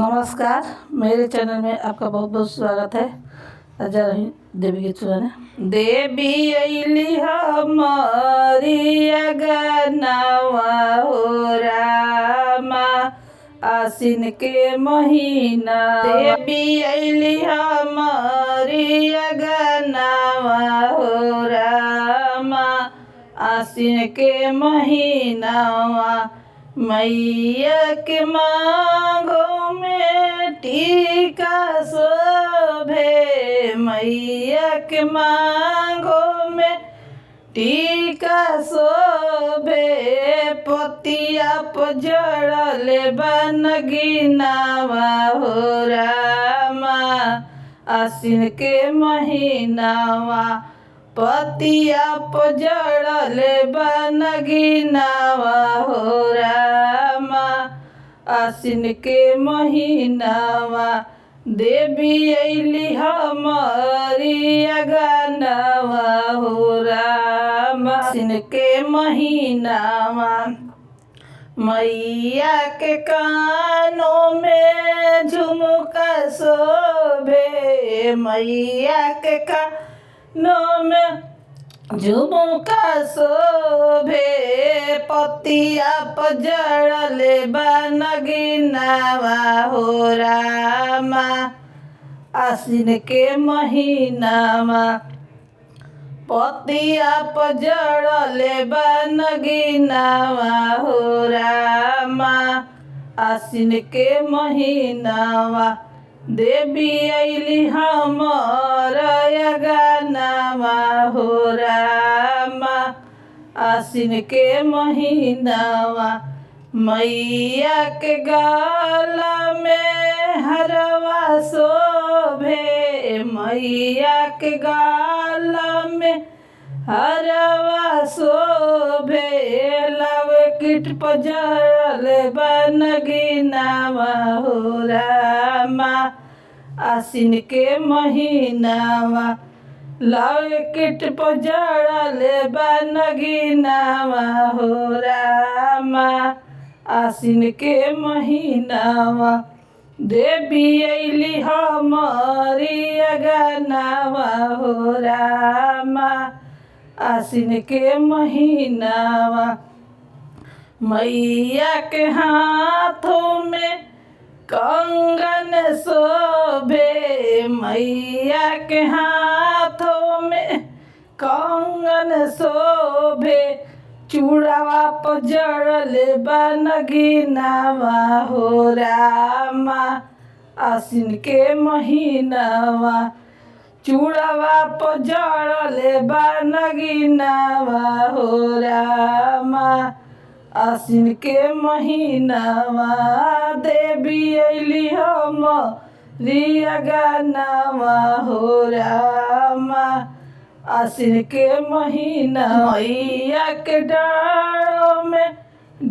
नमस्कार, मेरे चैनल में आपका बहुत बहुत स्वागत है। अजय रही देवी के चुराने देवी अली हमारी अगनावा हो रामा आसिन के महीना देवी अली हमारी अगनावा हो रामा आसिन के महीनावा मैया के मांगों में टीका शोभे मैया के मांगों में टीका शोभे पतिया पजड़ले बनगिनावा हो रामा आसिन के महीनावा पतिया पजड़ले बनगिनावा हो रामा आसिन के महीनावा देवी अली हमारी अगनावा हो रामा आसिन के महीनावा मैया के कानों में झुमका शोभे मैया के कानों में झुमका शोभे पतिया पजड़ले बनगिनावा हो रामा आसिन के महीनावा पतिया पजड़ले बनगिनावा हो रामा आसिन के महीनावा देवी अली हमार अगनावा हो रामा आसिन के महीनावा मैया के गाला में हरवा शोभे मैया के गाला में हरवा शोभे लवकिट पजड़ले बनगिनावा हो रामा आसिन के महीनावा लवकिट पजड़ले बनगिनावा हो रामा आसिन के महीनावा देवी अली हमारी अगनावा हो रामा आसिन के महीनावा मैया के हाथों में कंगन शोभे मैया के हाथों में कंगन शोभे चूड़ावा पजड़ले बनगिनावा हो रामा आसिन के महीनावा चूड़ावा पजड़ले बनगिनावा हो रामा आसिन के महीनावा देवी अली हमारी अगनावा हो रामा आसिन के महीना मैया के डाढ़ों में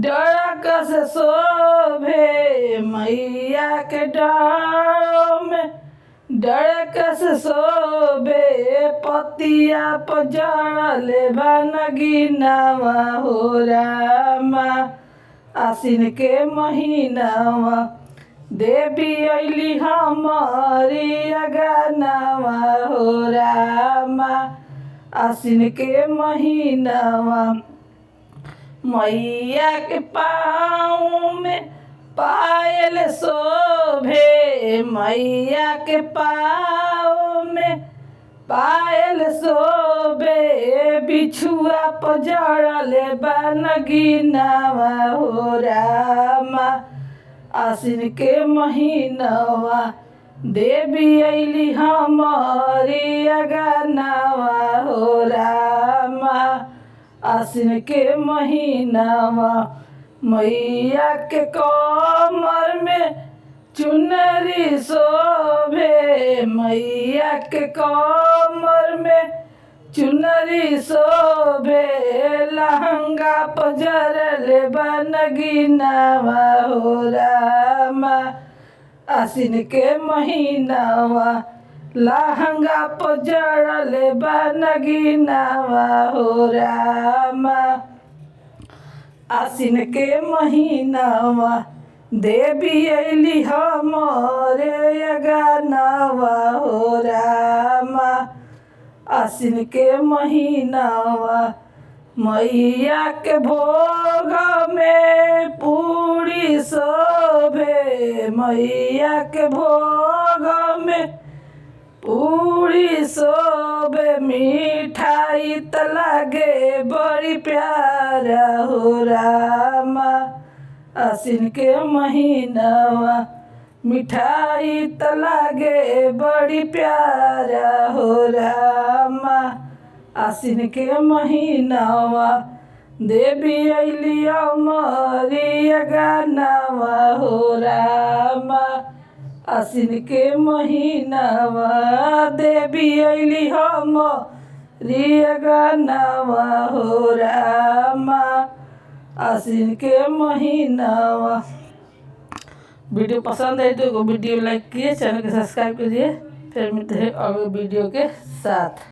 डरकस शोभे मैया के डाढ़ों में डरकस शोभे पतिया पजड़ले बनगिनावा हो रामा आसिन के महीनावा देवी अली हमारी अगनावा हो रामा आसिन के महीनावा मैया के पाँव में पायल शोभे मैया के पाँव में पायल शोभे बिछुआ पजड़ले बनगिनावा हो रामा आसिन के महीनावा देवी अली हमारी अगनावा हो रामा आसिन के महीनावा मैया के कमर में चुनरी शोभे मैया के कमर में चुनरी शोभे लहंगा पजड़ले बनगिनावा हो रामा आसिन के महीनावा लहंगा पजड़ले बनगिनावा हो रामा आसिन के महीनावा देवी अली हमारे गानावा हो रामा आसिन के महीनावा मैया के भोग में पूरी शोभे मैया के भोग में पूरी शोभे मिठाई त लागे बड़ी प्यारा हो रामा आसिन के महीनावा मिठाई त लागे बड़ी प्यारा हो रामा आसिन के महीनावा देवी अली हमारी गानावा हो रामा आसिन के महीनावा देवी अली हमारी गानावा हो रामा आसिन के महीनावा। वीडियो पसंद है तो वीडियो लाइक कीजिए, चैनल को सब्सक्राइब कीजिए। फिर मिलते हैं अगले वीडियो के साथ।